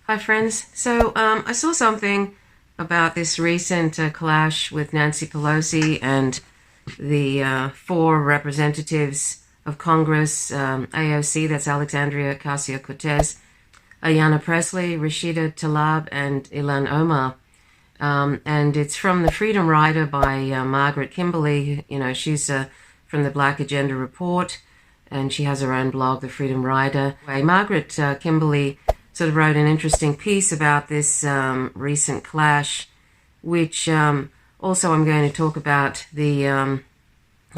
Hi friends. I saw something about this recent clash with Nancy Pelosi and the four representatives of Congress, AOC, that's Alexandria Ocasio-Cortez, Ayanna Pressley, Rashida Tlaib, and Ilhan Omar. And it's from the Freedom Rider by Margaret Kimberley. You know, she's from the Black Agenda Report, and she has her own blog, The Freedom Rider. Margaret Kimberley sort of wrote an interesting piece about this recent clash, which also I'm going to talk about. The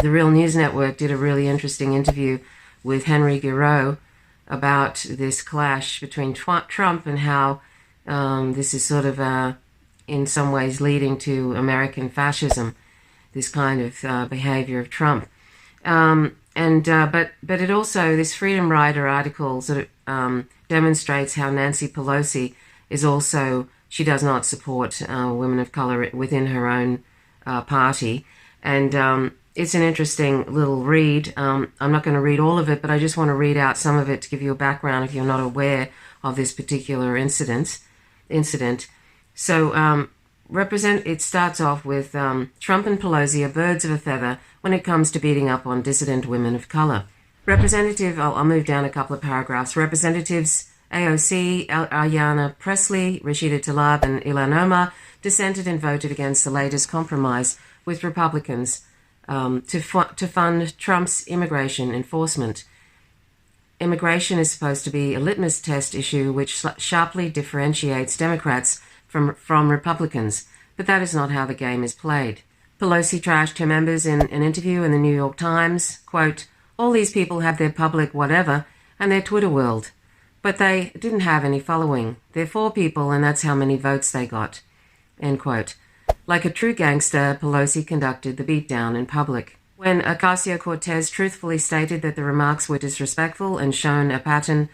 Real News Network did a really interesting interview with Henry Giroux about this clash between Trump and how this is sort of in some ways leading to American fascism, this kind of behavior of Trump. But it also, this Freedom Rider article sort of demonstrates how Nancy Pelosi is also, she does not support women of color within her own party. And it's an interesting little read. I'm not going to read all of it, but I just want to read out some of it to give you a background if you're not aware of this particular incident. So it starts off with Trump and Pelosi are birds of a feather when it comes to beating up on dissident women of color. I'll move down a couple of paragraphs. Representatives AOC, Ayanna Pressley, Rashida Tlaib, and Ilhan Omar dissented and voted against the latest compromise with Republicans to fund Trump's immigration enforcement. Immigration is supposed to be a litmus test issue which sharply differentiates Democrats from Republicans, but that is not how the game is played. Pelosi trashed her members in an interview in the New York Times, quote, "All these people have their public whatever and their Twitter world, but they didn't have any following. They're 4 people and that's how many votes they got," end quote. Like a true gangster, Pelosi conducted the beatdown in public. When Ocasio-Cortez truthfully stated that the remarks were disrespectful and showed a pattern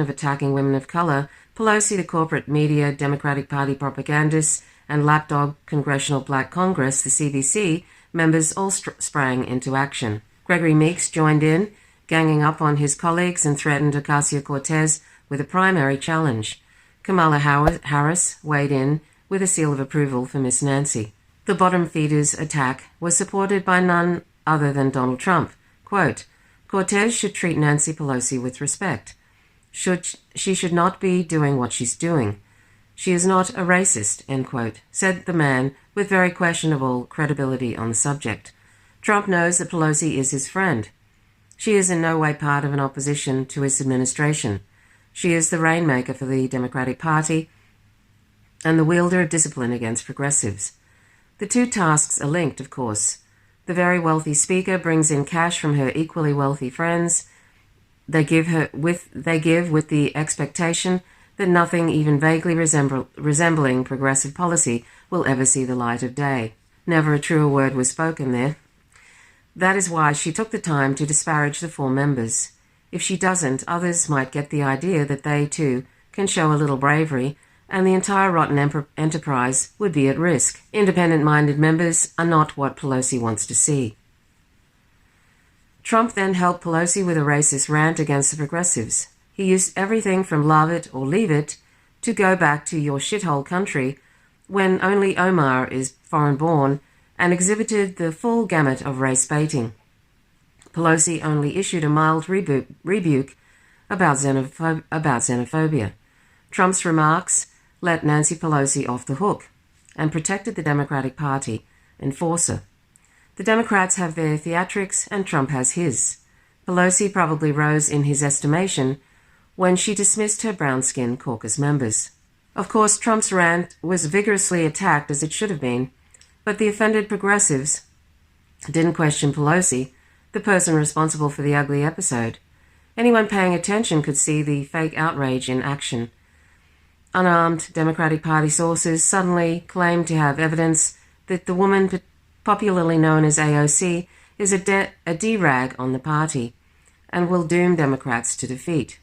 of attacking women of color, Pelosi, the corporate media, Democratic Party propagandists, and lapdog Congressional Black Congress, the CBC, members all sprang into action. Gregory Meeks joined in, ganging up on his colleagues and threatened Ocasio-Cortez with a primary challenge. Kamala Harris weighed in with a seal of approval for Miss Nancy. The bottom feeder's attack was supported by none other than Donald Trump. Quote, "Cortez should treat Nancy Pelosi with respect. She should not be doing what she's doing. She is not a racist," end quote, said the man with very questionable credibility on the subject. Trump knows that Pelosi is his friend. She is in no way part of an opposition to his administration. She is the rainmaker for the Democratic Party and the wielder of discipline against progressives. The two tasks are linked, of course. The very wealthy speaker brings in cash from her equally wealthy friends. They give with the expectation that nothing even vaguely resembling progressive policy will ever see the light of day. Never a truer word was spoken there. That is why she took the time to disparage the 4 members. If she doesn't, others might get the idea that they, too, can show a little bravery, and the entire rotten enterprise would be at risk. Independent-minded members are not what Pelosi wants to see. Trump then helped Pelosi with a racist rant against the progressives. He used everything from love it or leave it to go back to your shithole country when only Omar is foreign-born, and exhibited the full gamut of race baiting. Pelosi only issued a mild rebuke about xenophobia. Trump's remarks let Nancy Pelosi off the hook and protected the Democratic Party enforcer. The Democrats have their theatrics and Trump has his. Pelosi probably rose in his estimation when she dismissed her brown-skinned caucus members. Of course, Trump's rant was vigorously attacked, as it should have been, but the offended progressives didn't question Pelosi, the person responsible for the ugly episode. Anyone paying attention could see the fake outrage in action. Unarmed Democratic Party sources suddenly claimed to have evidence that the woman popularly known as AOC is a D-rag on the party and will doom Democrats to defeat.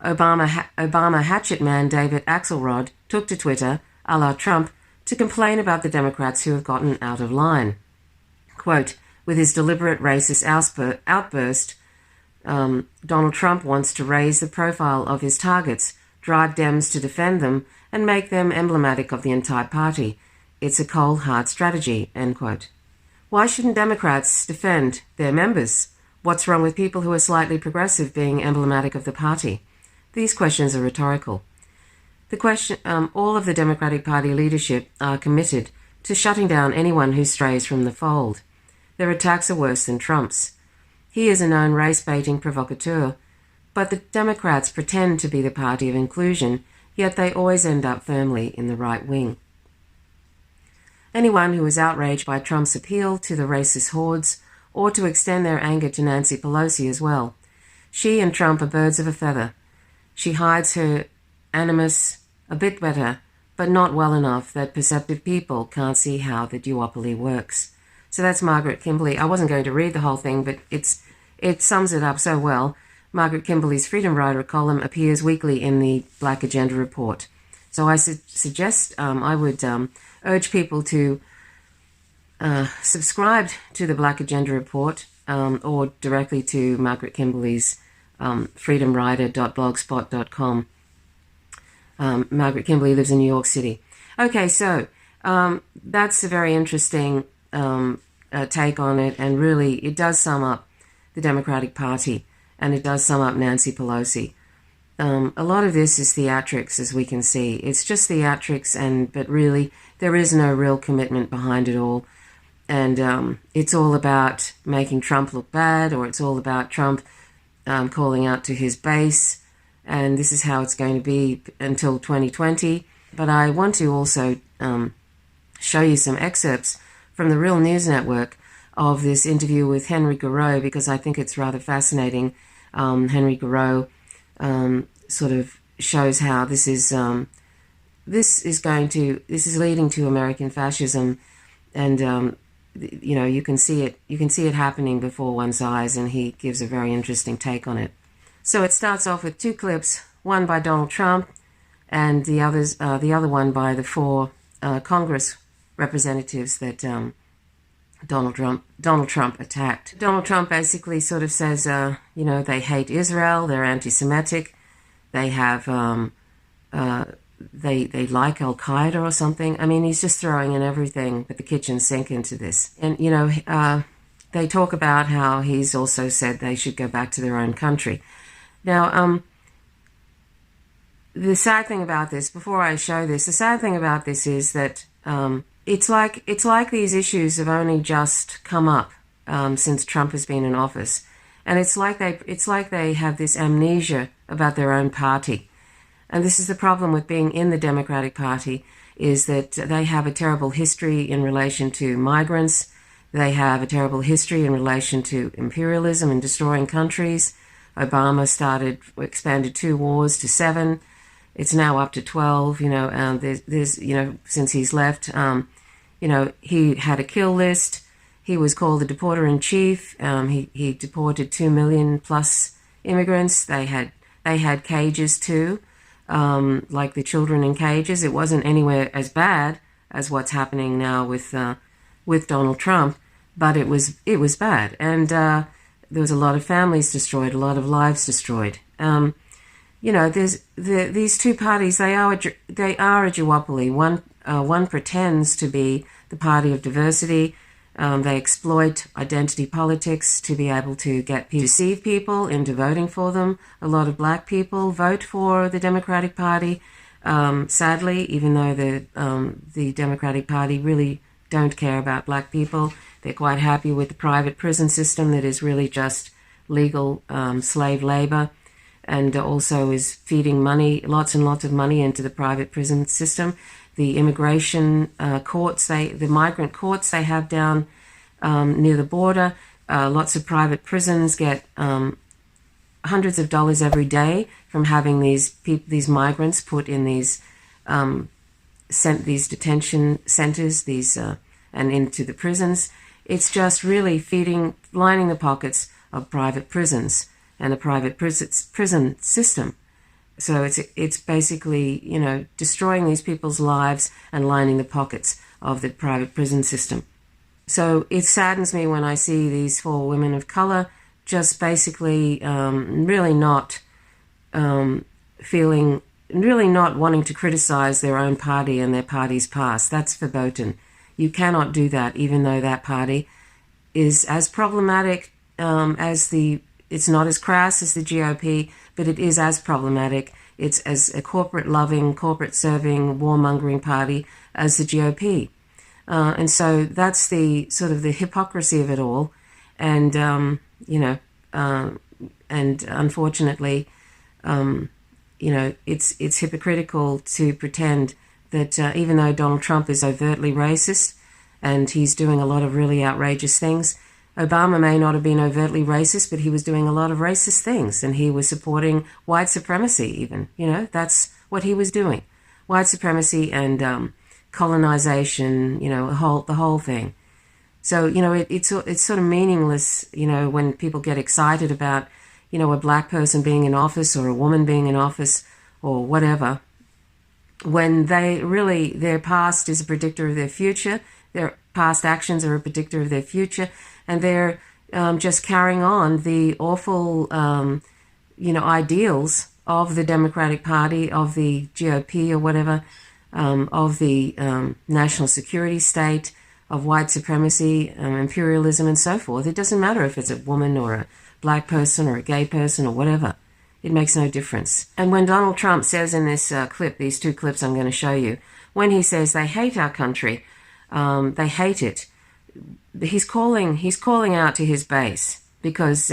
Obama hatchet man David Axelrod took to Twitter, a la Trump, to complain about the Democrats who have gotten out of line. Quote, with his deliberate racist outburst, Donald Trump wants to raise the profile of his targets drive Dems to defend them, and make them emblematic of the entire party. It's a cold, hard strategy, end quote. Why shouldn't Democrats defend their members? What's wrong with people who are slightly progressive being emblematic of the party? These questions are rhetorical. All of the Democratic Party leadership are committed to shutting down anyone who strays from the fold. Their attacks are worse than Trump's. He is a known race-baiting provocateur, but the Democrats pretend to be the party of inclusion, yet they always end up firmly in the right wing. Anyone who is outraged by Trump's appeal to the racist hordes ought to extend their anger to Nancy Pelosi as well. She and Trump are birds of a feather. She hides her animus a bit better, but not well enough that perceptive people can't see how the duopoly works. So that's Margaret Kimberly. I wasn't going to read the whole thing, but it sums it up so well. Margaret Kimberly's Freedom Rider column appears weekly in the Black Agenda Report. So I suggest, I would urge people to subscribe to the Black Agenda Report or directly to Margaret Kimberly's freedomrider.blogspot.com. Margaret Kimberly lives in New York City. Okay, so that's a very interesting take on it, and really it does sum up the Democratic Party, and it does sum up Nancy Pelosi. A lot of this is theatrics, as we can see. It's just theatrics, but really there is no real commitment behind it all. And it's all about making Trump look bad, or it's all about Trump calling out to his base. And this is how it's going to be until 2020. But I want to also show you some excerpts from the Real News Network of this interview with Henry Garreau, because I think it's rather fascinating. Henry Garreau sort of shows how this is leading to American fascism, and you can see it happening before one's eyes, and he gives a very interesting take on it. So it starts off with two clips, one by Donald Trump, and the other one by the four Congress representatives that Donald Trump attacked. Donald Trump basically sort of says, they hate Israel, they're anti-Semitic, they have, they like Al-Qaeda or something. I mean, he's just throwing in everything but the kitchen sink into this. And, they talk about how he's also said they should go back to their own country. Now, the sad thing about this, before I show this, the sad thing about this is that it's like these issues have only just come up since Trump has been in office, and it's like they have this amnesia about their own party. And this is the problem with being in the Democratic Party, is that they have a terrible history in relation to migrants. They have a terrible history in relation to imperialism and destroying countries. Obama expanded 2 wars to 7. It's now up to 12. There's since he's left, he had a kill list. He was called the deporter-in-chief. He deported 2 million plus immigrants. They had cages too, like the children in cages. It wasn't anywhere as bad as what's happening now with Donald Trump, but it was bad, and there was a lot of families destroyed, a lot of lives destroyed. There's these two parties. They are a duopoly. One pretends to be the party of diversity. They exploit identity politics to be able to deceive people into voting for them. A lot of black people vote for the Democratic Party. Sadly, even though the Democratic Party really don't care about black people, they're quite happy with the private prison system that is really just legal slave labor, and also is feeding lots and lots of money into the private prison system. The immigration courts, the migrant courts they have down near the border, lots of private prisons get hundreds of dollars every day from having these migrants put in these detention centers, and into the prisons. It's just really lining the pockets of private prisons and the private prison system. So it's basically, destroying these people's lives and lining the pockets of the private prison system. So it saddens me when I see these 4 women of color just basically really not feeling really not wanting to criticize their own party and their party's past. That's verboten. You cannot do that, even though that party is as problematic it's not as crass as the GOP, but it is as problematic. It's as a corporate-loving, corporate-serving, warmongering party as the GOP. And so that's the sort of the hypocrisy of it all. And, and unfortunately, it's hypocritical to pretend that even though Donald Trump is overtly racist and he's doing a lot of really outrageous things, Obama may not have been overtly racist, but he was doing a lot of racist things, and he was supporting white supremacy even. That's what he was doing. White supremacy and colonization, the whole thing. So, it's sort of meaningless, when people get excited about, a black person being in office or a woman being in office or whatever, when their past is a predictor of their future, their past actions are a predictor of their future, and they're just carrying on the awful, ideals of the Democratic Party, of the GOP or whatever, of the national security state, of white supremacy, imperialism, and so forth. It doesn't matter if it's a woman or a black person or a gay person or whatever. It makes no difference. And when Donald Trump says in this clip, these two clips I'm going to show you, when he says they hate our country, they hate it, he's calling out to his base because,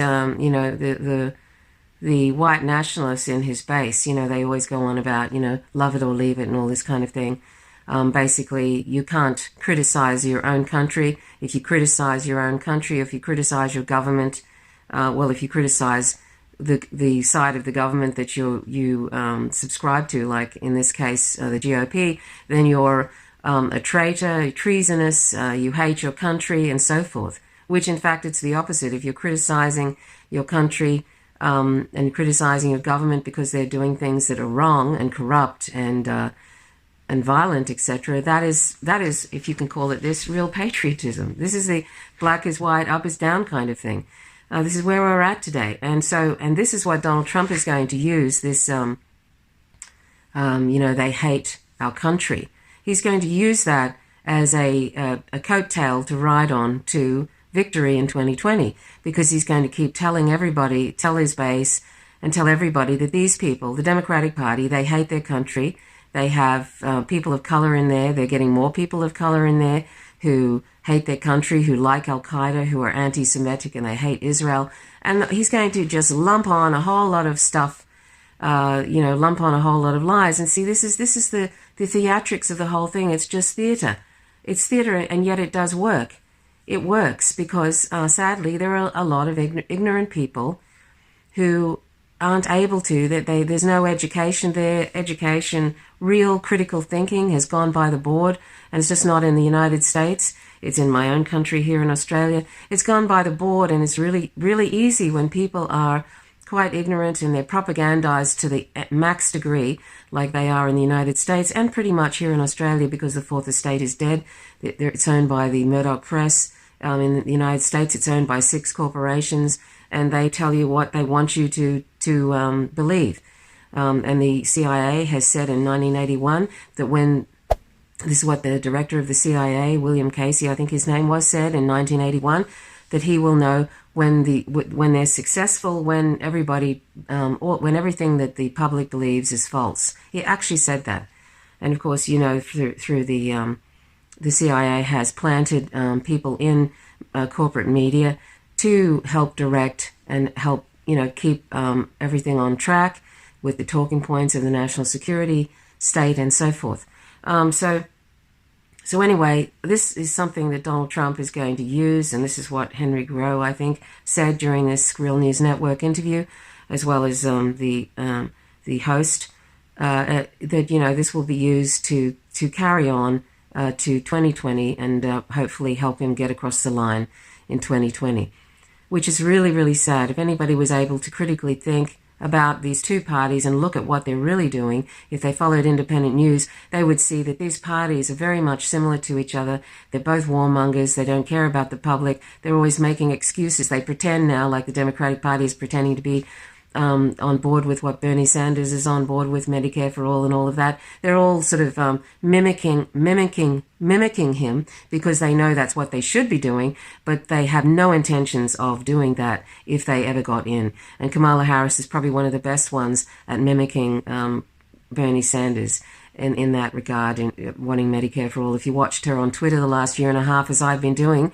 the white nationalists in his base, they always go on about, love it or leave it and all this kind of thing. Basically, you can't criticize your own country. If you criticize your own country, if you criticize your government, if you criticize the side of the government that you subscribe to, like in this case, the GOP, then you're a traitor, treasonous, you hate your country, and so forth, which in fact it's the opposite. If you're criticizing your country and criticizing your government because they're doing things that are wrong and corrupt and violent, etc., that is, if you can call it this, real patriotism. This is the black is white, up is down kind of thing. This is where we're at today. And this is what Donald Trump is going to use, this, they hate our country. He's going to use that as a coattail to ride on to victory in 2020, because he's going to keep tell his base and tell everybody that these people, the Democratic Party, they hate their country. They have people of color in there. They're getting more people of color in there who hate their country, who like Al-Qaeda, who are anti-Semitic, and they hate Israel. And he's going to just lump on a whole lot of stuff, lump on a whole lot of lies. And see, this is the theatrics of the whole thing. It's just theater. It's theater, and yet it does work. It works because, sadly, there are a lot of ignorant people who aren't able to, there's no education there. Education, real critical thinking has gone by the board, and it's just not in the United States. It's in my own country here in Australia. It's gone by the board, and it's really, really easy when people are quite ignorant and they're propagandized to the max degree, like they are in the United States and pretty much here in Australia, because the Fourth Estate is dead. It's owned by the Murdoch Press. In the United States, it's owned by 6 corporations, and they tell you what they want you to believe. And the CIA has said in 1981 that this is what the director of the CIA, William Casey, I think his name was, said in 1981, that he will know when they're successful, when when everything that the public believes is false. He actually said that. And of course, through the CIA has planted people in corporate media to help direct and help, keep everything on track with the talking points of the national security state and so forth. So anyway, this is something that Donald Trump is going to use, and this is what Henry Gros, I think, said during this Real News Network interview, as well as the host, that this will be used to carry on to 2020 and hopefully help him get across the line in 2020, which is really, really sad. If anybody was able to critically think about these two parties and look at what they're really doing, if they followed independent news, they would see that these parties are very much similar to each other. They're both warmongers. They don't care about the public. They're always making excuses. They pretend now, like the Democratic Party is pretending to be on board with what Bernie Sanders is on board with, Medicare for all and all of that. They're all sort of mimicking him because they know that's what they should be doing, but they have no intentions of doing that if they ever got in. And Kamala Harris is probably one of the best ones at mimicking Bernie Sanders in that regard, in wanting Medicare for all. If you watched her on Twitter the last year and a half, as I've been doing,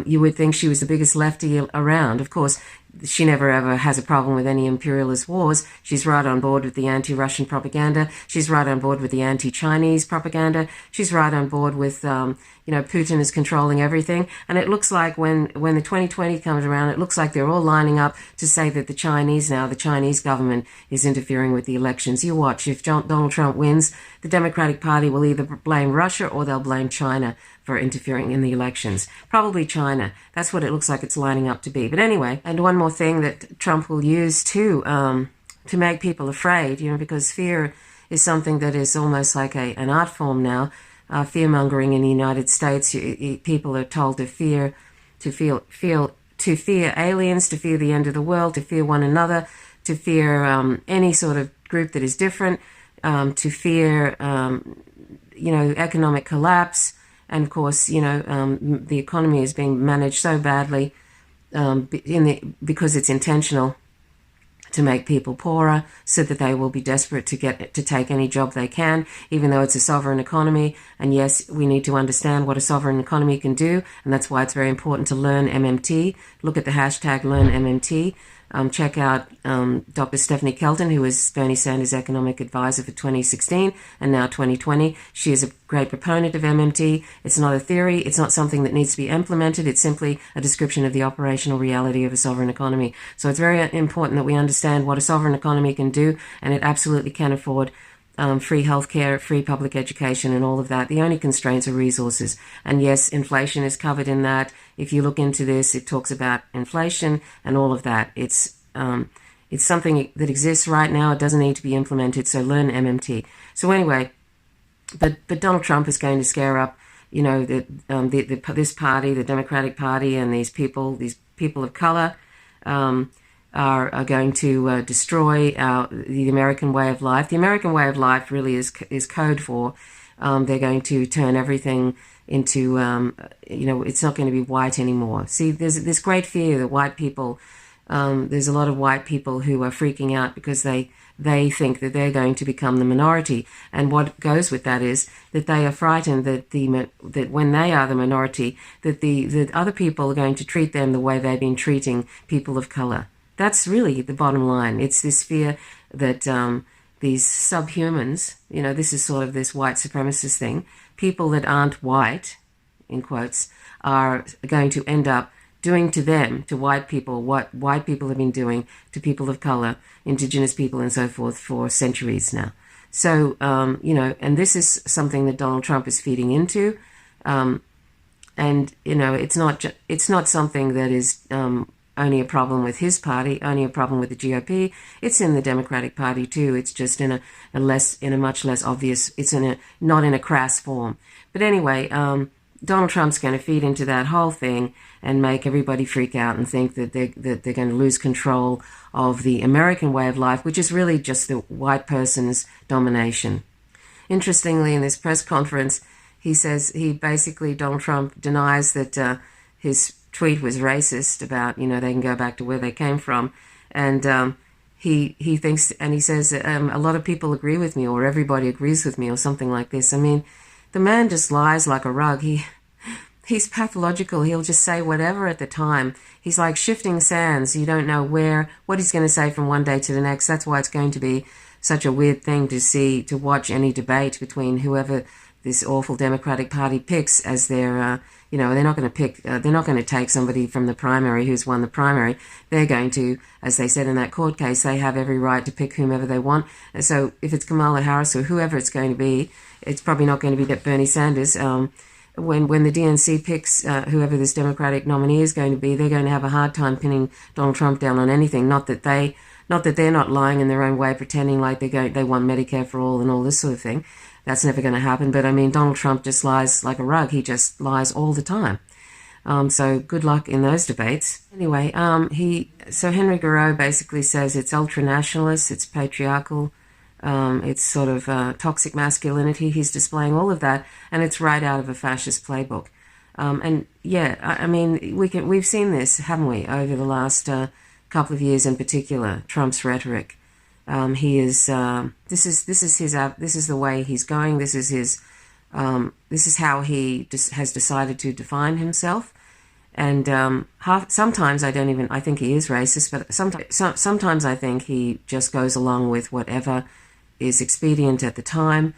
you would think she was the biggest lefty around. Of course, she never ever has a problem with any imperialist wars. She's right on board with the anti-Russian propaganda. She's right on board with the anti-Chinese propaganda. She's right on board with, Putin is controlling everything. And it looks like when the 2020 comes around, it looks like they're all lining up to say that the Chinese government is interfering with the elections. You watch, if Donald Trump wins, the Democratic Party will either blame Russia or they'll blame China for interfering in the elections. Probably China. That's what it looks like it's lining up to be. But anyway, and one more thing that Trump will use to make people afraid, because fear is something that is almost like an art form now. Fear-mongering in the United States, people are told to fear aliens, to fear the end of the world, to fear one another, to fear any sort of group that is different, to fear, economic collapse. And of course, the economy is being managed so badly because it's intentional to make people poorer so that they will be desperate to take any job they can, even though it's a sovereign economy. And yes, we need to understand what a sovereign economy can do, and that's why it's very important to learn MMT. Look at the hashtag LearnMMT. Check out Dr. Stephanie Kelton, who was Bernie Sanders' economic advisor for 2016 and now 2020. She is a great proponent of MMT. It's not a theory. It's not something that needs to be implemented. It's simply a description of the operational reality of a sovereign economy. So it's very important that we understand what a sovereign economy can do, and it absolutely can afford free healthcare, free public education, and all of that. The only constraints are resources. And yes, inflation is covered in that. If you look into this, it talks about inflation and all of that. It's something that exists right now. It doesn't need to be implemented. So learn MMT. So anyway, but Donald Trump is going to scare up, this party, the Democratic Party, and these people of color. Are going to destroy the American way of life. The American way of life really is code for they're going to turn everything into, it's not going to be white anymore. See, there's this great fear that white people, there's a lot of white people who are freaking out because they think that they're going to become the minority. And what goes with that is that they are frightened that when they are the minority, that other people are going to treat them the way they've been treating people of color. That's really the bottom line. It's this fear that these subhumans, this is sort of this white supremacist thing, people that aren't white, in quotes, are going to end up doing to them, to white people, what white people have been doing to people of color, indigenous people and so forth for centuries now. So, and this is something that Donald Trump is feeding into. It's not something that is only a problem with his party, only a problem with the GOP. It's in the Democratic Party too. It's just in a much less obvious. It's not in a crass form. But anyway, Donald Trump's going to feed into that whole thing and make everybody freak out and think that they're going to lose control of the American way of life, which is really just the white person's domination. Interestingly, in this press conference, Donald Trump denies that his tweet was racist about, they can go back to where they came from. And he thinks, and he says, a lot of people agree with me, or everybody agrees with me, or something like this. I mean, the man just lies like a rug. He's pathological. He'll just say whatever at the time. He's like shifting sands. You don't know what he's going to say from one day to the next. That's why it's going to be such a weird thing to watch any debate between whoever this awful Democratic Party picks as their, they're not going to take somebody from the primary who's won the primary. They're going to, as they said in that court case, they have every right to pick whomever they want. And so if it's Kamala Harris or whoever it's going to be, it's probably not going to be Bernie Sanders. When the DNC picks whoever this Democratic nominee is going to be, they're going to have a hard time pinning Donald Trump down on anything. Not that they're not lying in their own way, pretending like they want Medicare for all and all this sort of thing. That's never going to happen. But I mean, Donald Trump just lies like a rug. He just lies all the time. So good luck in those debates. Anyway, Henry Garreau basically says it's ultra-nationalist, it's patriarchal, it's sort of toxic masculinity. He's displaying all of that, and it's right out of a fascist playbook. And yeah, I mean, we've seen this, haven't we, over the last couple of years in particular. Trump's rhetoric. This is the way he's going. This is how he has decided to define himself. And sometimes I think he is racist, but sometimes I think he just goes along with whatever is expedient at the time,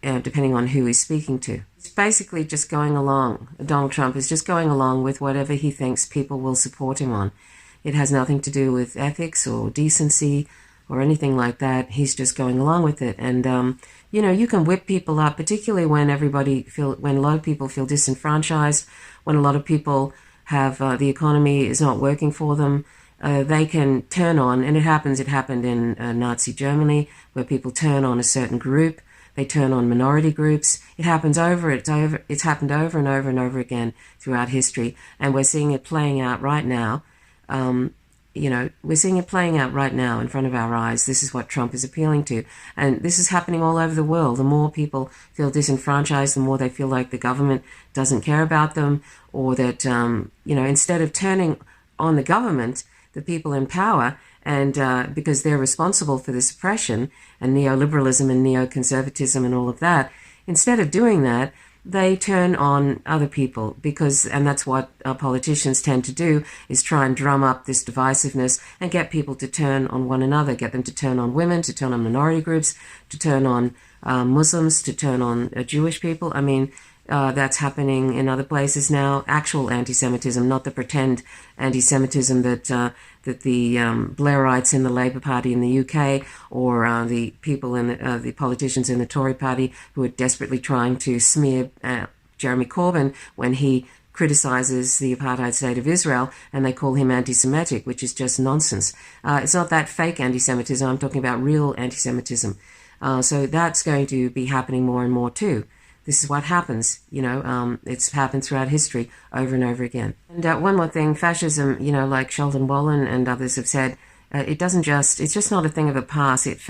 depending on who he's speaking to. It's basically just going along. Donald Trump is just going along with whatever he thinks people will support him on. It has nothing to do with ethics or decency or anything like that. He's just going along with it. And, you can whip people up, particularly when when a lot of people feel disenfranchised, when a lot of people have the economy is not working for them. They can turn on, and it happened in Nazi Germany, where people turn on a certain group. They turn on minority groups. It's happened over and over and over again throughout history, and we're seeing it playing out right now. We're seeing it playing out right now in front of our eyes. This is what Trump is appealing to. And this is happening all over the world. The more people feel disenfranchised, the more they feel like the government doesn't care about them, or that, instead of turning on the government, the people in power, and because they're responsible for this oppression and neoliberalism and neoconservatism and all of that, instead of doing that, they turn on other people and that's what politicians tend to do, is try and drum up this divisiveness and get people to turn on one another, get them to turn on women, to turn on minority groups, to turn on Muslims, to turn on Jewish people. I mean, that's happening in other places now. Actual anti-Semitism, not the pretend anti-Semitism that the Blairites in the Labour Party in the UK, or the people in the politicians in the Tory Party who are desperately trying to smear Jeremy Corbyn when he criticizes the apartheid state of Israel, and they call him anti-Semitic, which is just nonsense. It's not that fake anti-Semitism. I'm talking about real anti-Semitism. So that's going to be happening more and more too. This is what happens, it's happened throughout history over and over again. And one more thing, fascism, like Sheldon Wallen and others have said, it's just not a thing of the past. It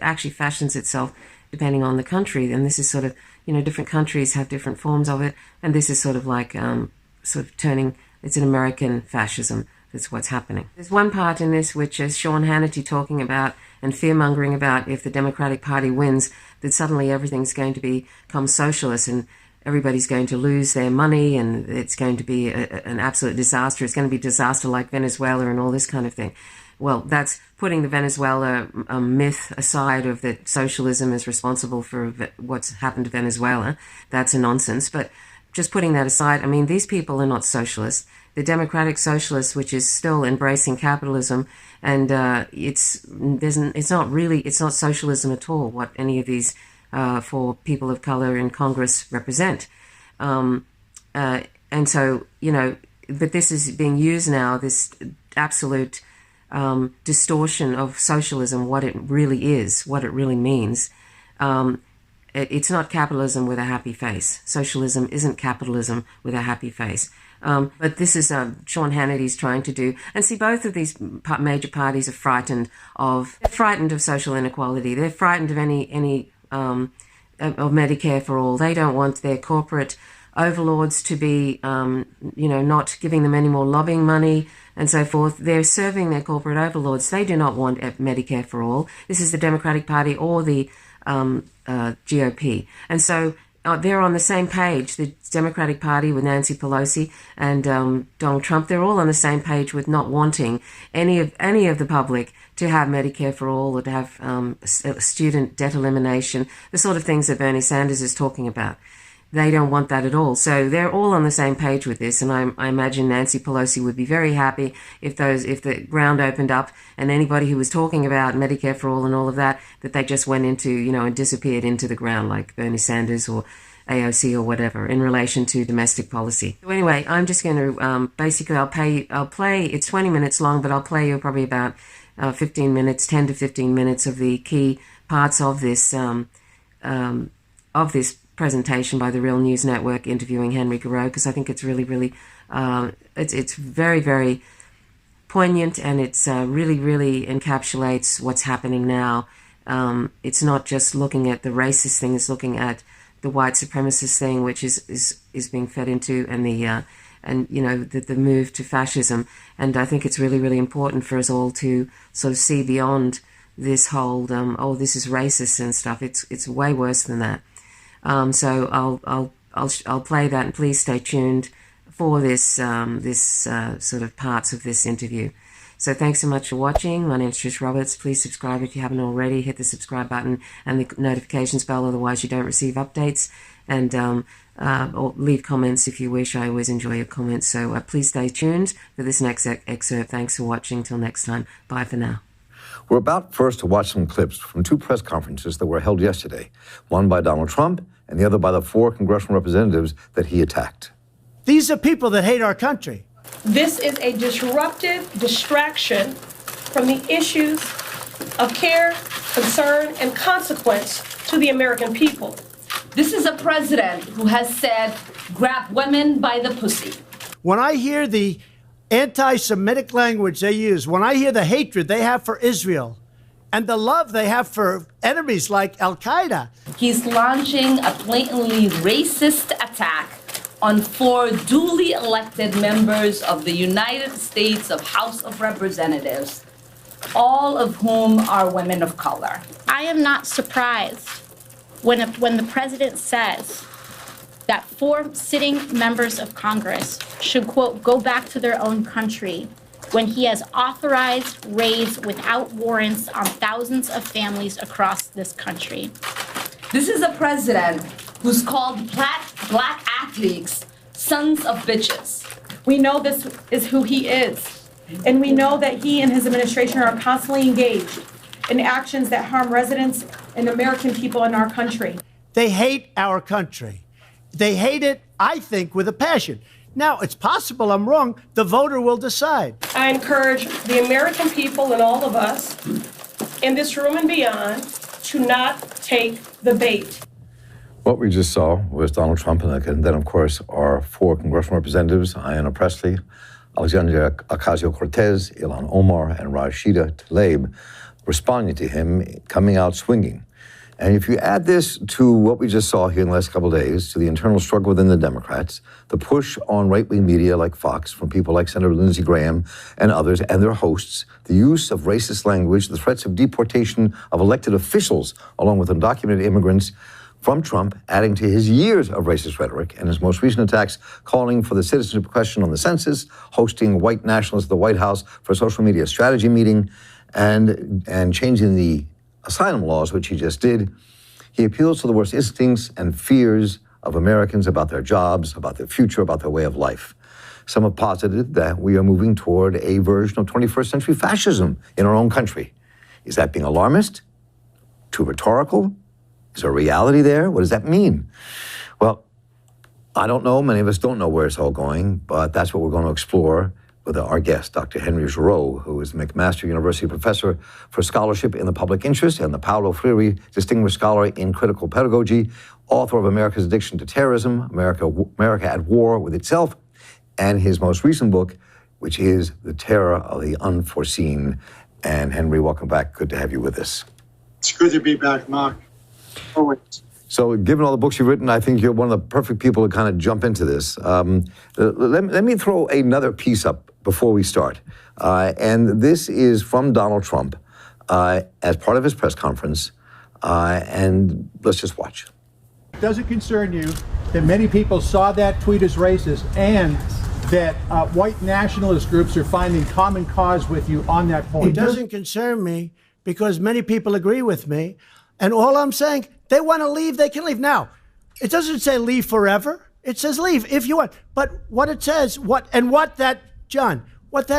actually fashions itself depending on the country. And this is sort of, different countries have different forms of it. And this is sort of like, it's an American fascism. That's what's happening. There's one part in this which is Sean Hannity talking about and fear-mongering about if the Democratic Party wins, that suddenly everything's going to become socialist and everybody's going to lose their money and it's going to be an absolute disaster. It's going to be a disaster like Venezuela and all this kind of thing. Well, that's putting the Venezuela myth aside of that socialism is responsible for what's happened to Venezuela. That's a nonsense. But just putting that aside, I mean, these people are not socialists. The democratic socialists, which is still embracing capitalism, and it's not socialism at all, what any of these for people of color in Congress represent. And so, but this is being used now, this absolute distortion of socialism, what it really is, what it really means. It's not capitalism with a happy face. Socialism isn't capitalism with a happy face. But this is Sean Hannity's trying to do. And see, both of these major parties are frightened of social inequality. They're frightened of any of Medicare for all. They don't want their corporate overlords to be, not giving them any more lobbying money and so forth. They're serving their corporate overlords. They do not want Medicare for all. This is the Democratic Party or the GOP. And so they're on the same page. The Democratic Party with Nancy Pelosi and Donald Trump, they're all on the same page with not wanting any of the public to have Medicare for all or to have student debt elimination, the sort of things that Bernie Sanders is talking about. They don't want that at all. So they're all on the same page with this. And I imagine Nancy Pelosi would be very happy if the ground opened up and anybody who was talking about Medicare for all and all of that they just went into, and disappeared into the ground like Bernie Sanders or AOC or whatever in relation to domestic policy. So anyway, I'm just going to, basically I'll play, it's 20 minutes long, but I'll play you probably about 15 minutes, 10 to 15 minutes of the key parts of this presentation by the Real News Network interviewing Henry Garreau, because I think it's really, really, it's very, very poignant, and it's really, really encapsulates what's happening now. It's not just looking at the racist thing; it's looking at the white supremacist thing, which is being fed into, and the move to fascism. And I think it's really, really important for us all to sort of see beyond this whole this is racist and stuff. It's way worse than that. So I'll play that, and please stay tuned for this sort of parts of this interview. So thanks so much for watching. My name is Trish Roberts. Please subscribe if you haven't already. Hit the subscribe button and the notifications bell, otherwise you don't receive updates. And or leave comments if you wish. I always enjoy your comments. So please stay tuned for this next excerpt. Thanks for watching. Till next time. Bye for now. We're about first to watch some clips from two press conferences that were held yesterday, one by Donald Trump and the other by the 4 congressional representatives that he attacked. These are people that hate our country. This is a disruptive distraction from the issues of care, concern, and consequence to the American people. This is a president who has said, grab women by the pussy. When I hear the anti-Semitic language they use, when I hear the hatred they have for Israel and the love they have for enemies like Al-Qaeda. He's launching a blatantly racist attack on 4 duly elected members of the United States of House of Representatives, all of whom are women of color. I am not surprised when the president says that 4 sitting members of Congress should, quote, go back to their own country when he has authorized raids without warrants on thousands of families across this country. This is a president who's called black athletes sons of bitches. We know this is who he is, and we know that he and his administration are constantly engaged in actions that harm residents and American people in our country. They hate our country. They hate it, I think, with a passion. Now, it's possible I'm wrong. The voter will decide. I encourage the American people and all of us in this room and beyond to not take the bait. What we just saw was Donald Trump, and then, of course, our 4 congressional representatives, Ayanna Pressley, Alexandria Ocasio-Cortez, Ilhan Omar, and Rashida Tlaib, responding to him, coming out swinging. And if you add this to what we just saw here in the last couple of days, to the internal struggle within the Democrats, the push on right-wing media like Fox from people like Senator Lindsey Graham and others and their hosts, the use of racist language, the threats of deportation of elected officials, along with undocumented immigrants from Trump, adding to his years of racist rhetoric and his most recent attacks calling for the citizenship question on the census, hosting white nationalists at the White House for a social media strategy meeting, and changing the asylum laws, which he just did. He appeals to the worst instincts and fears of Americans about their jobs, about their future, about their way of life. Some have posited that we are moving toward a version of 21st century fascism in our own country. Is that being alarmist? Too rhetorical? Is there a reality there? What does that mean? Well, I don't know. Many of us don't know where it's all going, but that's what we're going to explore with our guest, Dr. Henry Garreau, who is McMaster University Professor for Scholarship in the Public Interest and the Paulo Freire Distinguished Scholar in Critical Pedagogy, author of America's Addiction to Terrorism, America at War with Itself, and his most recent book, which is The Terror of the Unforeseen. And Henry, welcome back. Good to have you with us. It's good to be back, Mark. Always. So given all the books you've written, I think you're one of the perfect people to kind of jump into this. Let me throw another piece up before we start. And this is from Donald Trump as part of his press conference. And let's just watch. Does it concern you that many people saw that tweet as racist and that white nationalist groups are finding common cause with you on that point? It doesn't concern me because many people agree with me. And all I'm saying, they want to leave, they can leave. Now, it doesn't say leave forever. It says leave if you want. But what it says, what that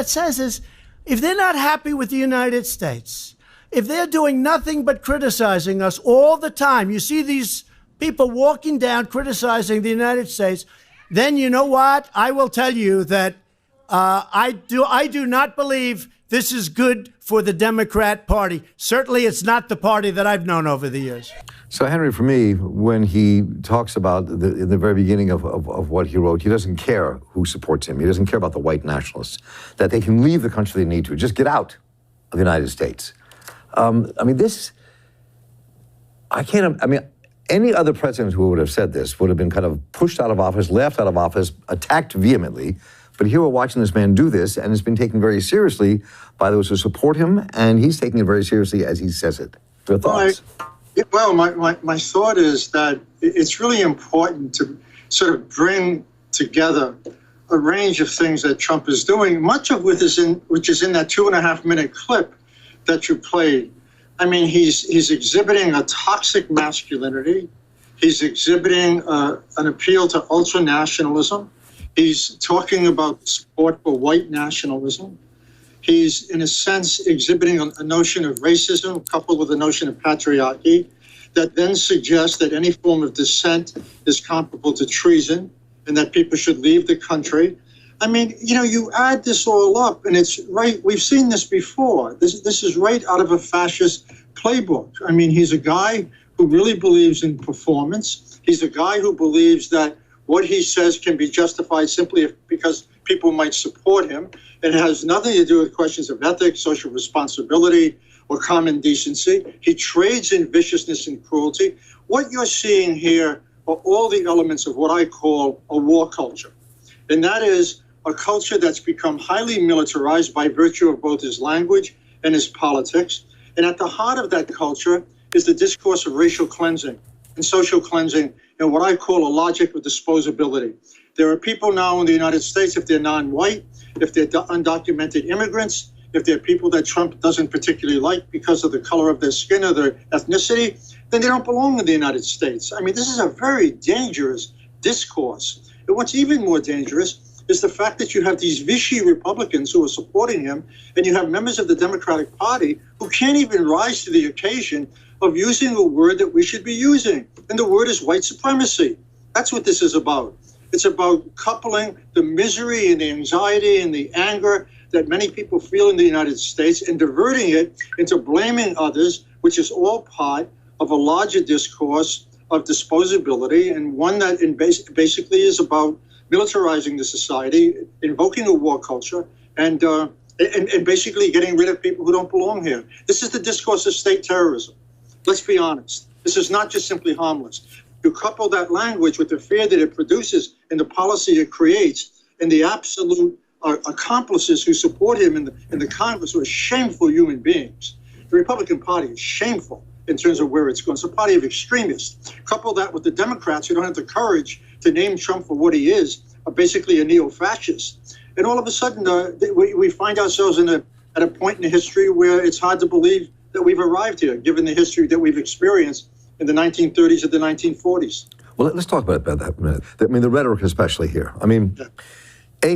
says is, if they're not happy with the United States, if they're doing nothing but criticizing us all the time, you see these people walking down criticizing the United States, then you know what? I will tell you that I do not believe this is good for the Democrat Party. Certainly, it's not the party that I've known over the years. So, Henry, for me, when he talks about in the very beginning of what he wrote, he doesn't care who supports him. He doesn't care about the white nationalists, that they can leave the country they need to. Just get out of the United States. Any other president who would have said this would have been kind of pushed out of office, laughed out of office, attacked vehemently. But here we're watching this man do this, and it's been taken very seriously by those who support him, and he's taking it very seriously as he says it. Your thoughts? Well, my thought is that it's really important to sort of bring together a range of things that Trump is doing, much of which is in that 2.5-minute clip that you played. I mean, he's exhibiting a toxic masculinity. He's exhibiting an appeal to ultranationalism. He's talking about support for white nationalism. He's, in a sense, exhibiting a notion of racism coupled with a notion of patriarchy that then suggests that any form of dissent is comparable to treason and that people should leave the country. I mean, you add this all up, and it's right. We've seen this before. This is right out of a fascist playbook. I mean, he's a guy who really believes in performance. He's a guy who believes that what he says can be justified simply because people might support him. It has nothing to do with questions of ethics, social responsibility, or common decency. He trades in viciousness and cruelty. What you're seeing here are all the elements of what I call a war culture. And that is a culture that's become highly militarized by virtue of both his language and his politics. And at the heart of that culture is the discourse of racial cleansing and social cleansing and what I call a logic of disposability. There are people now in the United States, if they're non-white, if they're undocumented immigrants, if they're people that Trump doesn't particularly like because of the color of their skin or their ethnicity, then they don't belong in the United States. I mean, this is a very dangerous discourse. And what's even more dangerous is the fact that you have these Vichy Republicans who are supporting him, and you have members of the Democratic Party who can't even rise to the occasion of using a word that we should be using. And the word is white supremacy. That's what this is about. It's about coupling the misery and the anxiety and the anger that many people feel in the United States and diverting it into blaming others, which is all part of a larger discourse of disposability, and one that basically is about militarizing the society, invoking a war culture, and basically getting rid of people who don't belong here. This is the discourse of state terrorism. Let's be honest. This is not just simply harmless. You couple that language with the fear that it produces and the policy it creates, and the absolute accomplices who support him in the Congress who are shameful human beings. The Republican Party is shameful in terms of where it's going. It's a party of extremists. Couple that with the Democrats who don't have the courage to name Trump for what he is, basically a neo-fascist. And all of a sudden, we find ourselves at a point in history where it's hard to believe that we've arrived here, given the history that we've experienced in the 1930s and the 1940s. Well, let's talk about that a minute. I mean, the rhetoric especially here. I mean,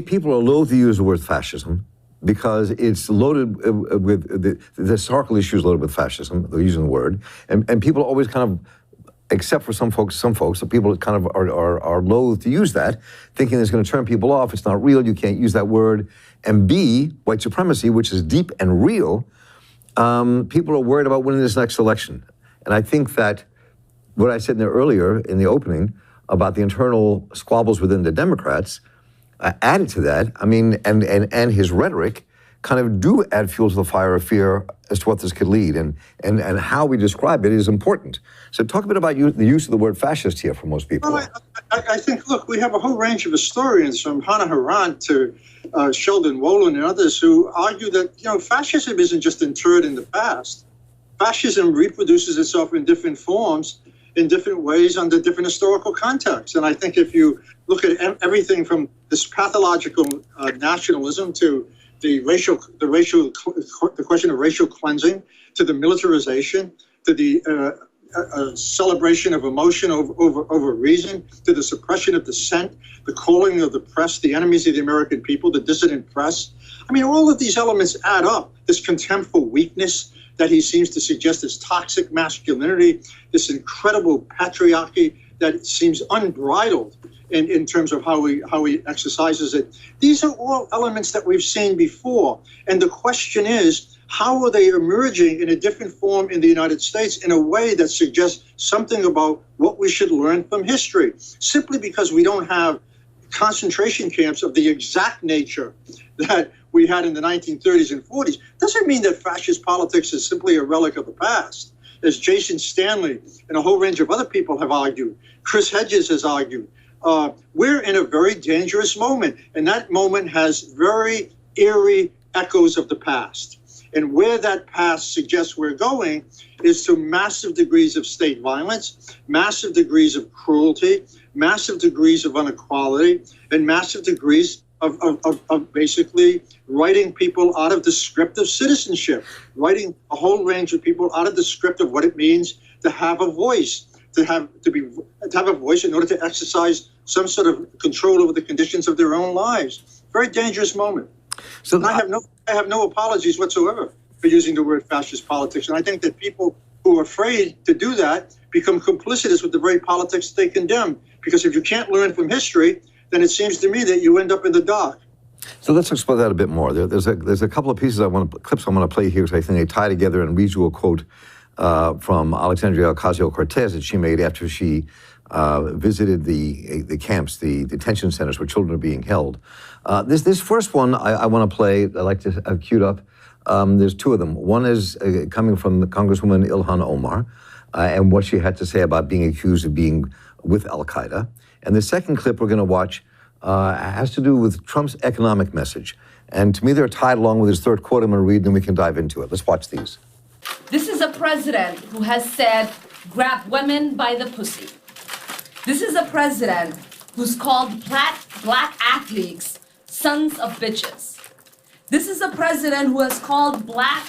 people are loath to use the word fascism because it's loaded with the historical issues loaded with fascism. They're using the word, and people always kind of, except for some folks, the people kind of are loath to use that, thinking it's going to turn people off. It's not real. You can't use that word. And B, white supremacy, which is deep and real. People are worried about winning this next election, and I think that what I said earlier in the opening about the internal squabbles within the Democrats added to that. I mean, and his rhetoric kind of do add fuel to the fire of fear as to what this could lead, and how we describe it is important. So talk a bit about the use of the word fascist here for most people. Well, I think, look, we have a whole range of historians from Hannah Arendt to Sheldon Wolin and others who argue that, fascism isn't just interred in the past. Fascism reproduces itself in different forms, in different ways, under different historical contexts. And I think if you look at everything from this pathological nationalism to the question of racial cleansing, to the militarization, to the celebration of emotion over reason, to the suppression of dissent, the calling of the press the enemies of the American people, the dissident press. I mean, all of these elements add up. This contempt for weakness that he seems to suggest, this toxic masculinity, this incredible patriarchy that seems unbridled in terms of how he exercises it. These are all elements that we've seen before. And the question is, how are they emerging in a different form in the United States in a way that suggests something about what we should learn from history? Simply because we don't have concentration camps of the exact nature that we had in the 1930s and 40s doesn't mean that fascist politics is simply a relic of the past. As Jason Stanley and a whole range of other people have argued, Chris Hedges has argued, we're in a very dangerous moment, and that moment has very eerie echoes of the past. And where that past suggests we're going is to massive degrees of state violence, massive degrees of cruelty, massive degrees of inequality, and massive degrees of basically writing people out of the script of citizenship, writing a whole range of people out of the script of what it means to have a voice, to have a voice in order to exercise some sort of control over the conditions of their own lives. Very dangerous moment. So I have no apologies whatsoever for using the word fascist politics. And I think that people who are afraid to do that become complicitous with the very politics they condemn. Because if you can't learn from history, then it seems to me that you end up in the dark. So let's explore that a bit more. There's a couple of pieces clips I want to play here, because I think they tie together and read you a quote from Alexandria Ocasio-Cortez that she made after she visited the camps, the detention centers where children are being held. This first one I want to play. I like to have queued up. There's two of them. One is coming from the Congresswoman Ilhan Omar and what she had to say about being accused of being with Al-Qaeda. And the second clip we're going to watch has to do with Trump's economic message. And to me, they're tied along with his third quote I'm going to read, and then we can dive into it. Let's watch these. This is a president who has said, grab women by the pussy. This is a president who's called black athletes sons of bitches. This is a president who has called black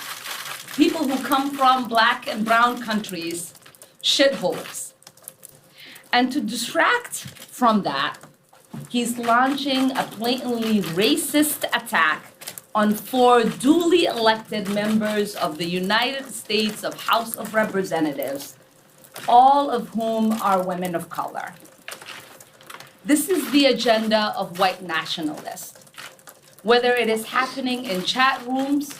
people who come from black and brown countries shitholes. And to distract from that, he's launching a blatantly racist attack on 4 duly elected members of the United States of House of Representatives, all of whom are women of color. This is the agenda of white nationalists. Whether it is happening in chat rooms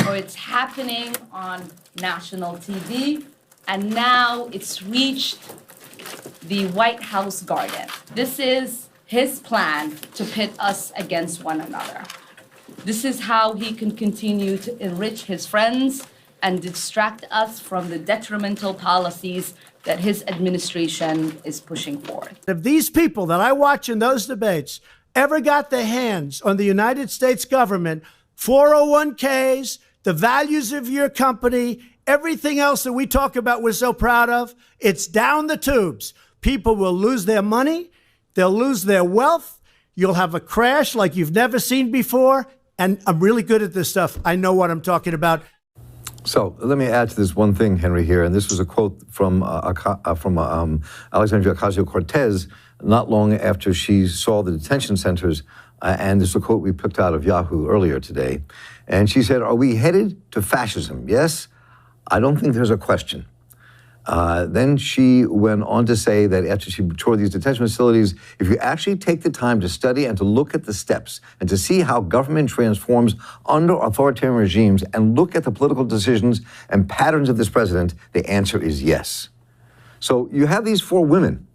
or it's happening on national TV, and now it's reached the White House garden. This is his plan to pit us against one another. This is how he can continue to enrich his friends and distract us from the detrimental policies that his administration is pushing forward. If these people that I watch in those debates ever got their hands on the United States government, 401ks, the values of your company, everything else that we talk about we're so proud of, it's down the tubes. People will lose their money. They'll lose their wealth. You'll have a crash like you've never seen before. And I'm really good at this stuff. I know what I'm talking about. So let me add to this one thing, Henry, here. And this was a quote from Alexandria Ocasio-Cortez not long after she saw the detention centers. And this is a quote we picked out of Yahoo earlier today. And she said, "Are we headed to fascism? Yes? I don't think there's a question." Then she went on to say that after she toured these detention facilities, if you actually take the time to study and to look at the steps and to see how government transforms under authoritarian regimes and look at the political decisions and patterns of this president, the answer is yes. So you have these 4 women,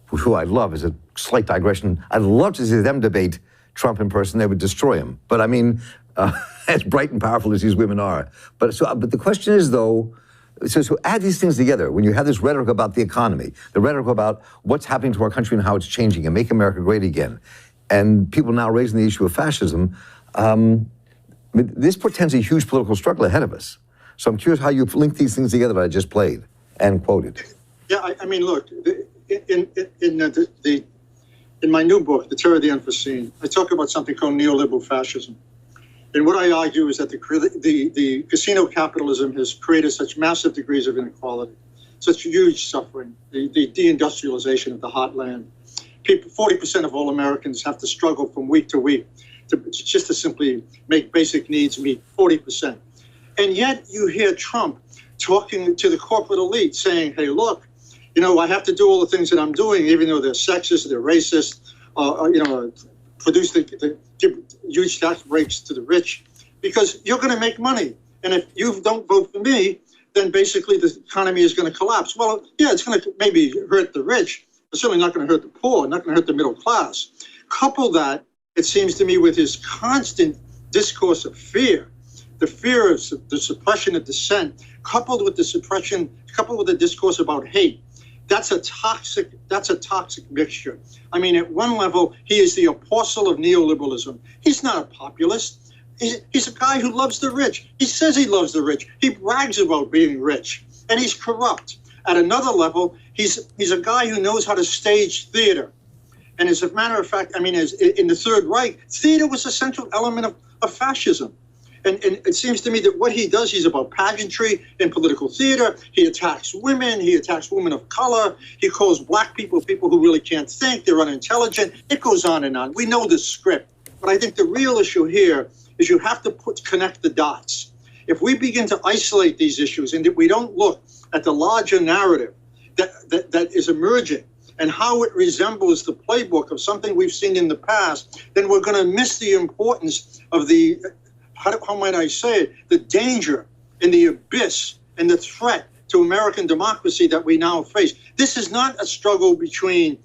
who I love, as a slight digression, I'd love to see them debate Trump in person. They would destroy him. But I mean, as bright and powerful as these women are. But the question is, though, so add these things together. When you have this rhetoric about the economy, the rhetoric about what's happening to our country and how it's changing and make America great again, and people now raising the issue of fascism, this portends a huge political struggle ahead of us. So I'm curious how you link these things together that I just played and quoted. Yeah, I mean, look, in my new book, The Terror of the Unforeseen, I talk about something called neoliberal fascism. And what I argue is that the casino capitalism has created such massive degrees of inequality, such huge suffering, the deindustrialization of the heartland. 40% of all Americans have to struggle from week to week just to simply make basic needs meet, 40%. And yet you hear Trump talking to the corporate elite saying, hey, look, I have to do all the things that I'm doing, even though they're sexist, they're racist, give huge tax breaks to the rich, because you're going to make money. And if you don't vote for me, then basically the economy is going to collapse. Well, yeah, it's going to maybe hurt the rich, but certainly not going to hurt the poor, not going to hurt the middle class. Couple that, it seems to me, with his constant discourse of fear, the fear of the suppression of dissent, coupled with the discourse about hate. That's a toxic mixture. I mean, at one level, he is the apostle of neoliberalism. He's not a populist. He's a guy who loves the rich. He says he loves the rich. He brags about being rich, and he's corrupt. At another level, he's a guy who knows how to stage theater. And as a matter of fact, I mean, as in the Third Reich, theater was a central element of fascism. And it seems to me that what he does, he's about pageantry in political theater. He attacks women. He attacks women of color. He calls black people who really can't think. They're unintelligent. It goes on and on. We know this script. But I think the real issue here is you have to connect the dots. If we begin to isolate these issues and if we don't look at the larger narrative that is emerging and how it resembles the playbook of something we've seen in the past, then we're going to miss the importance of the, how might I say it, the danger and the abyss and the threat to American democracy that we now face. This is not a struggle between,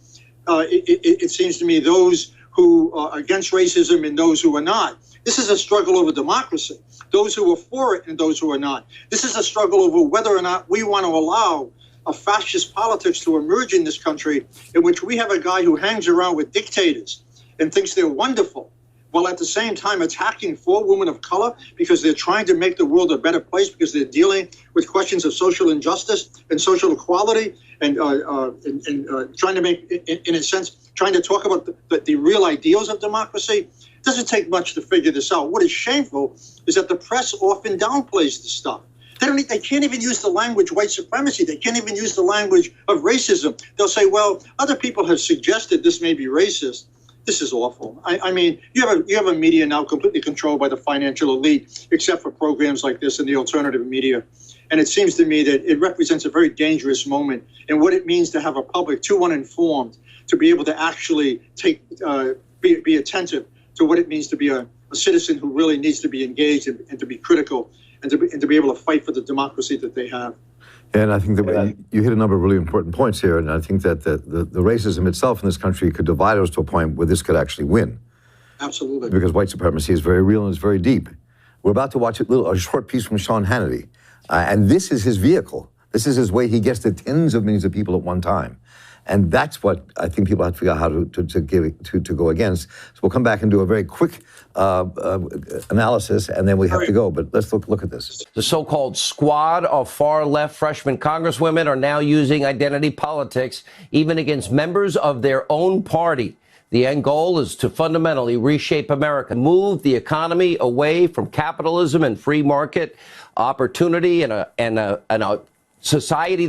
it seems to me, those who are against racism and those who are not. This is a struggle over democracy, those who are for it and those who are not. This is a struggle over whether or not we want to allow a fascist politics to emerge in this country, in which we have a guy who hangs around with dictators and thinks they're wonderful, while at the same time attacking four women of color because they're trying to make the world a better place, because they're dealing with questions of social injustice and social equality and trying to make, in a sense, trying to talk about the real ideals of democracy. It doesn't take much to figure this out. What is shameful is that the press often downplays this stuff. They can't even use the language white supremacy. They can't even use the language of racism. They'll say, well, other people have suggested this may be racist. This is awful. I mean, you have a media now completely controlled by the financial elite, except for programs like this and the alternative media. And it seems to me that it represents a very dangerous moment in what it means to have a public too uninformed to be able to actually be attentive to what it means to be a citizen who really needs to be engaged and to be critical and to be able to fight for the democracy that they have. And I think that you hit a number of really important points here, and I think that the racism itself in this country could divide us to a point where this could actually win. Absolutely. Because white supremacy is very real and it's very deep. We're about to watch a short piece from Sean Hannity, and this is his vehicle. This is his way he gets to tens of millions of people at one time. And that's what I think people have to figure out how to go against. So we'll come back and do a very quick analysis, and then we have to go. But let's look at this. The so-called squad of far-left freshman congresswomen are now using identity politics, even against members of their own party. The end goal is to fundamentally reshape America, move the economy away from capitalism and free market opportunity and a society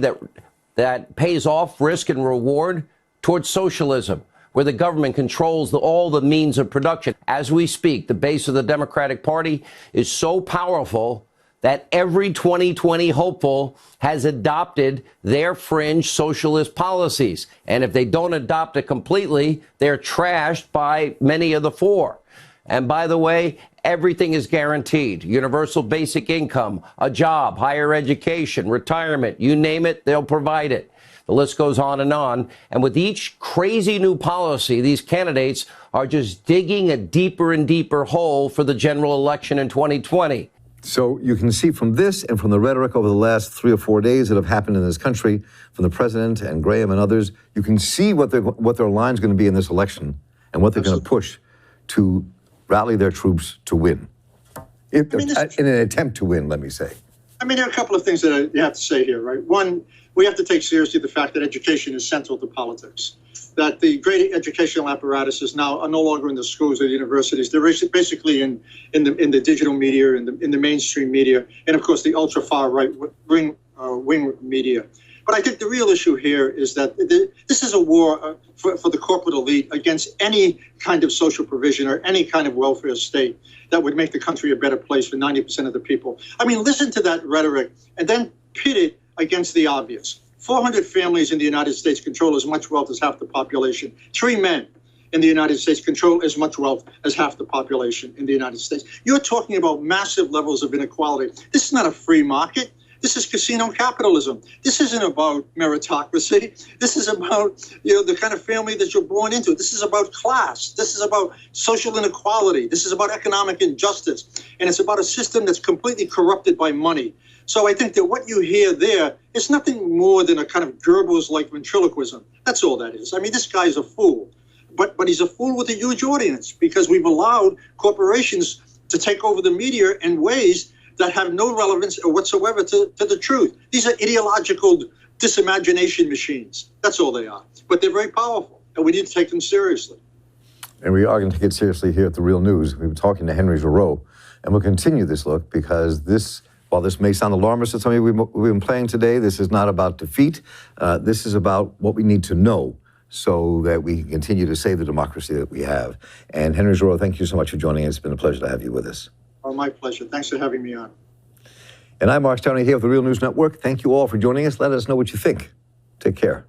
that pays off risk and reward towards socialism, where the government controls all the means of production. As we speak, the base of the Democratic Party is so powerful that every 2020 hopeful has adopted their fringe socialist policies. And if they don't adopt it completely, they're trashed by many of the four. And by the way, everything is guaranteed. Universal basic income, a job, higher education, retirement, you name it, they'll provide it. The list goes on. And with each crazy new policy, these candidates are just digging a deeper and deeper hole for the general election in 2020. So you can see from this and from the rhetoric over the last 3 or 4 days that have happened in this country, from the president and Graham and others, you can see what their line's going to be in this election and what they're going to push to rally their troops to win. In an attempt to win, let me say. I mean, there are a couple of things that you have to say here, right? One, we have to take seriously the fact that education is central to politics, that the great educational apparatus is now no longer in the schools or the universities. They're basically in the digital media, in the mainstream media, and of course the ultra far right wing media. But I think the real issue here is that this is a war for the corporate elite against any kind of social provision or any kind of welfare state that would make the country a better place for 90% of the people. I mean, listen to that rhetoric and then pit it against the obvious. 400 families in the United States control as much wealth as half the population. 3 men. in the United States control as much wealth as half the population in the United States. You're talking about massive levels of inequality. This is not a free market. This is casino capitalism. This isn't about meritocracy. This is about, the kind of family that you're born into. This is about class. This is about social inequality. This is about economic injustice. And it's about a system that's completely corrupted by money. So I think that what you hear there is nothing more than a kind of Goebbels-like ventriloquism. That's all that is. I mean, this guy's a fool. But he's a fool with a huge audience because we've allowed corporations to take over the media in ways that have no relevance whatsoever to the truth. These are ideological disimagination machines. That's all they are. But they're very powerful, and we need to take them seriously. And we are going to take it seriously here at The Real News. We've been talking to Henry Giroux, and we'll continue this look because while this may sound alarmist to some of you we've been playing today, this is not about defeat. This is about what we need to know so that we can continue to save the democracy that we have. And Henry Giroux, thank you so much for joining us. It's been a pleasure to have you with us. Oh, my pleasure. Thanks for having me on. And I'm Mark Stowney here with the Real News Network. Thank you all for joining us. Let us know what you think. Take care.